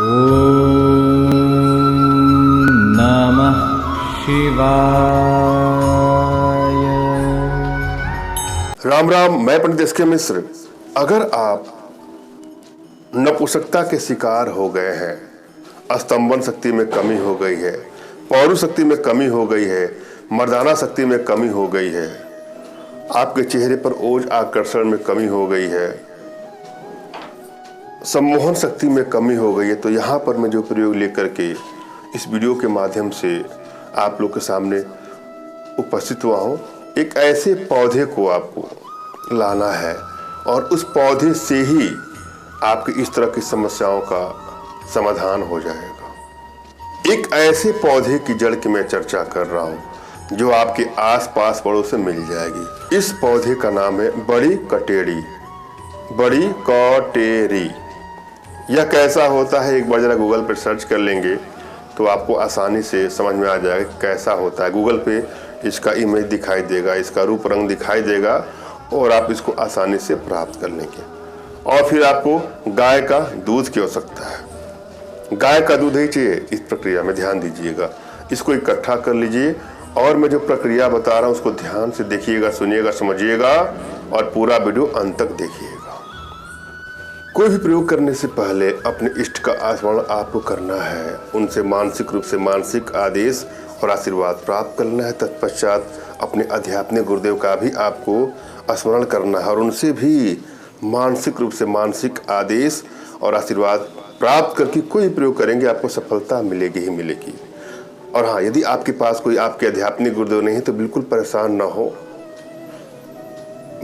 ओम नमः शिवाय। राम राम। मैं पंडित एस.के. मिश्र। अगर आप नपुंसकता के शिकार हो गए हैं, स्तंभन शक्ति में कमी हो गई है, पौरुष शक्ति में कमी हो गई है, मर्दाना शक्ति में कमी हो गई है, आपके चेहरे पर ओज आकर्षण में कमी हो गई है, सम्मोहन शक्ति में कमी हो गई है, तो यहाँ पर मैं जो प्रयोग लेकर के इस वीडियो के माध्यम से आप लोग के सामने उपस्थित हुआ हूँ, एक ऐसे पौधे को आपको लाना है और उस पौधे से ही आपकी इस तरह की समस्याओं का समाधान हो जाएगा। एक ऐसे पौधे की जड़ की मैं चर्चा कर रहा हूँ जो आपके आस-पास पड़ोस से मिल जाएगी। इस पौधे का नाम है बड़ी कटेरी। बड़ी कटेरी यह कैसा होता है, एक बार जरा गूगल पर सर्च कर लेंगे तो आपको आसानी से समझ में आ जाएगा कैसा होता है। गूगल पे इसका इमेज दिखाई देगा, इसका रूप रंग दिखाई देगा और आप इसको आसानी से प्राप्त कर लेंगे। और फिर आपको गाय का दूध की आवश्यकता है। गाय का दूध ही चाहिए। इस प्रक्रिया में ध्यान दीजिएगा, इसको इकट्ठा कर लीजिए और मैं जो प्रक्रिया बता रहा हूँ उसको ध्यान से देखिएगा, सुनिएगा, समझिएगा और पूरा वीडियो अंत तक देखिएगा। कोई भी प्रयोग करने से पहले अपने इष्ट का स्मरण आपको करना है, उनसे मानसिक रूप से मानसिक आदेश और आशीर्वाद प्राप्त करना है। तत्पश्चात अपने आध्यात्मिक गुरुदेव का भी आपको स्मरण करना है और उनसे भी मानसिक रूप से मानसिक आदेश और आशीर्वाद प्राप्त करके कोई प्रयोग करेंगे आपको सफलता मिलेगी ही मिलेगी। और हाँ, यदि आपके पास कोई आपके आध्यात्मिक गुरुदेव नहीं तो बिल्कुल परेशान ना हो।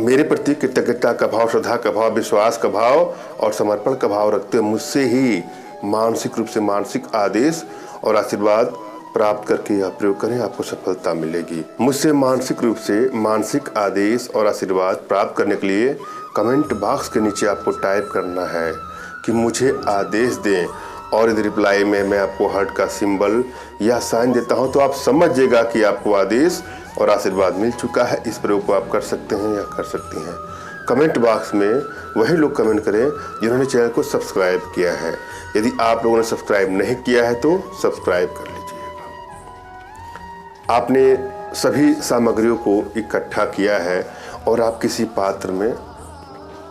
मेरे प्रति कृतज्ञता का भाव, श्रद्धा का भाव, विश्वास का भाव और समर्पण का भाव रखते हुए मुझसे ही मानसिक रूप से मानसिक आदेश और आशीर्वाद प्राप्त करके यह प्रयोग करें, आपको सफलता मिलेगी। मुझसे मानसिक रूप से मानसिक आदेश और आशीर्वाद प्राप्त करने के लिए कमेंट बॉक्स के नीचे आपको टाइप करना है कि मुझे आदेश दें और यदि रिप्लाई में मैं आपको हार्ट का सिंबल या साइन देता हूं तो आप समझिएगा कि आपको आदेश और आशीर्वाद मिल चुका है। इस प्रयोग को आप कर सकते हैं या कर सकती हैं। कमेंट बॉक्स में वही लोग कमेंट करें जिन्होंने चैनल को सब्सक्राइब किया है। यदि आप लोगों ने सब्सक्राइब नहीं किया है तो सब्सक्राइब कर लीजिएगा। आपने सभी सामग्रियों को इकट्ठा किया है और आप किसी पात्र में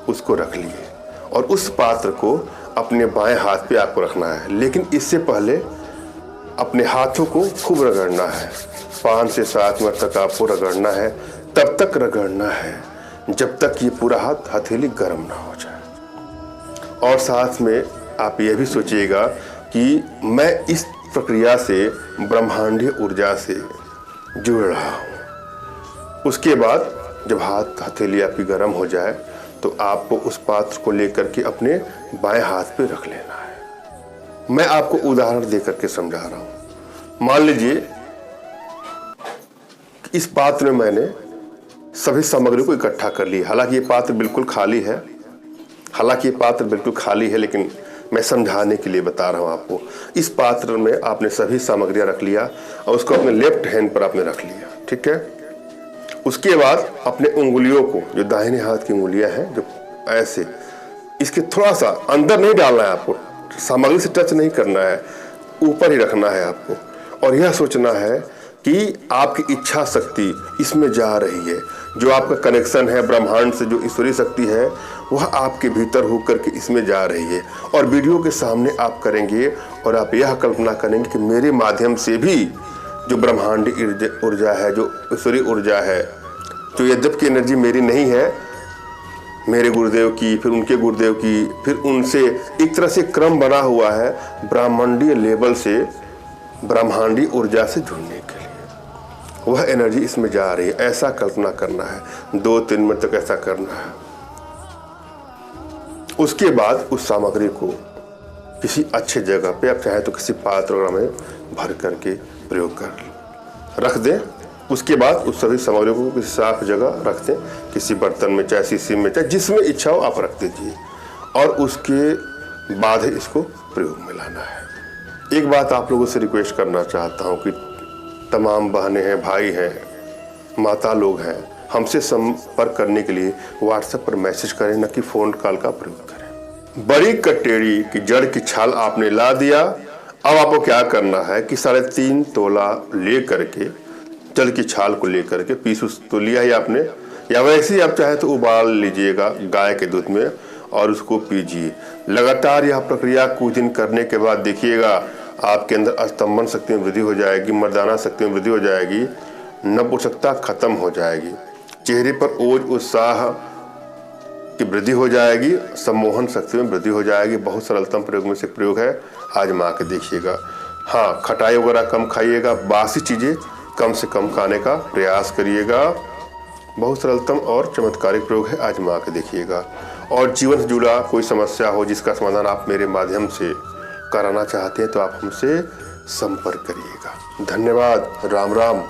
उसको रख लिए और उस पात्र को अपने बाएं हाथ पे आपको रखना है। लेकिन इससे पहले अपने हाथों को खूब रगड़ना है। 5 से 7 मिनट तक आपको रगड़ना है। तब तक रगड़ना है जब तक ये पूरा हाथ हथेली गर्म ना हो जाए। और साथ में आप यह भी सोचिएगा कि मैं इस प्रक्रिया से ब्रह्मांडीय ऊर्जा से जुड़ रहा हूँ। उसके बाद जब हाथ हथेली आपकी गर्म हो जाए तो आपको उस पात्र को लेकर के अपने बाएं हाथ पे रख लेना है। मैं आपको उदाहरण देकर के समझा रहा हूँ। मान लीजिए कि इस पात्र में मैंने सभी सामग्री को इकट्ठा कर ली। हालांकि ये पात्र बिल्कुल खाली है, लेकिन मैं समझाने के लिए बता रहा हूँ आपको। इस पात्र में आपने सभी सामग्रियां रख लिया और उसको अपने लेफ्ट हैंड पर आपने रख लिया, ठीक है। उसके बाद अपने उंगलियों को, जो दाहिने हाथ की उंगलियां हैं, जो ऐसे इसके थोड़ा सा अंदर नहीं डालना है आपको, सामग्री से टच नहीं करना है, ऊपर ही रखना है आपको। और यह सोचना है कि आपकी इच्छा शक्ति इसमें जा रही है। जो आपका कनेक्शन है ब्रह्मांड से, जो ईश्वरीय शक्ति है, वह आपके भीतर होकर के इसमें जा रही है। और वीडियो के सामने आप करेंगे और आप यह कल्पना करेंगे कि मेरे माध्यम से भी जो ब्रह्मांडी ऊर्जा है, जो ईश्वरीय ऊर्जा है, जो यद्यप की एनर्जी मेरी नहीं है, मेरे गुरुदेव की, फिर उनके गुरुदेव की, फिर उनसे एक तरह से क्रम बना हुआ है ब्रह्मांडीय लेवल से ब्रह्मांडी ऊर्जा से जुड़ने के लिए। वह एनर्जी इसमें जा रही है। ऐसा कल्पना करना है। 2-3 मिनट तक ऐसा करना है। उसके बाद उस सामग्री को किसी अच्छे जगह पे, आप चाहे तो किसी पात्र में भर करके प्रयोग कर रख दें। उसके बाद उस सभी सामग्रियों को किसी साफ जगह रख दें, किसी बर्तन में, चाहे शीशी में, चाहे जिसमें इच्छा हो आप रख दीजिए। और उसके बाद ही इसको प्रयोग में लाना है। एक बात आप लोगों से रिक्वेस्ट करना चाहता हूँ कि तमाम बहनें हैं, भाई हैं, माता लोग हैं, हमसे संपर्क करने के लिए व्हाट्सएप पर मैसेज करें, न कि फ़ोन कॉल का प्रयोग करें। बड़ी कटेड़ी की जड़ की छाल आपने ला दिया। अब आपको क्या करना है कि 3.5 तोला ले करके जड़ की छाल को लेकर के पीस तो लिया ही आपने, या वैसे ही आप चाहे तो उबाल लीजिएगा गाय के दूध में और उसको पीजिए। लगातार यह प्रक्रिया कुछ दिन करने के बाद देखिएगा आपके अंदर स्तंभन शक्ति में वृद्धि हो जाएगी, मर्दाना शक्ति में वृद्धि हो जाएगी, नपुंसकता खत्म हो जाएगी, चेहरे पर ओज उत्साह की वृद्धि हो जाएगी, सम्मोहन शक्ति में वृद्धि हो जाएगी। बहुत सरलतम प्रयोग में से प्रयोग है, आजमा के देखिएगा। हाँ, खटाई वगैरह कम खाइएगा, बासी चीज़ें कम से कम खाने का प्रयास करिएगा। बहुत सरलतम और चमत्कारिक प्रयोग है, आजमा के देखिएगा। और जीवन से जुड़ा कोई समस्या हो जिसका समाधान आप मेरे माध्यम से कराना चाहते हैं तो आप हमसे संपर्क करिएगा। धन्यवाद। राम राम।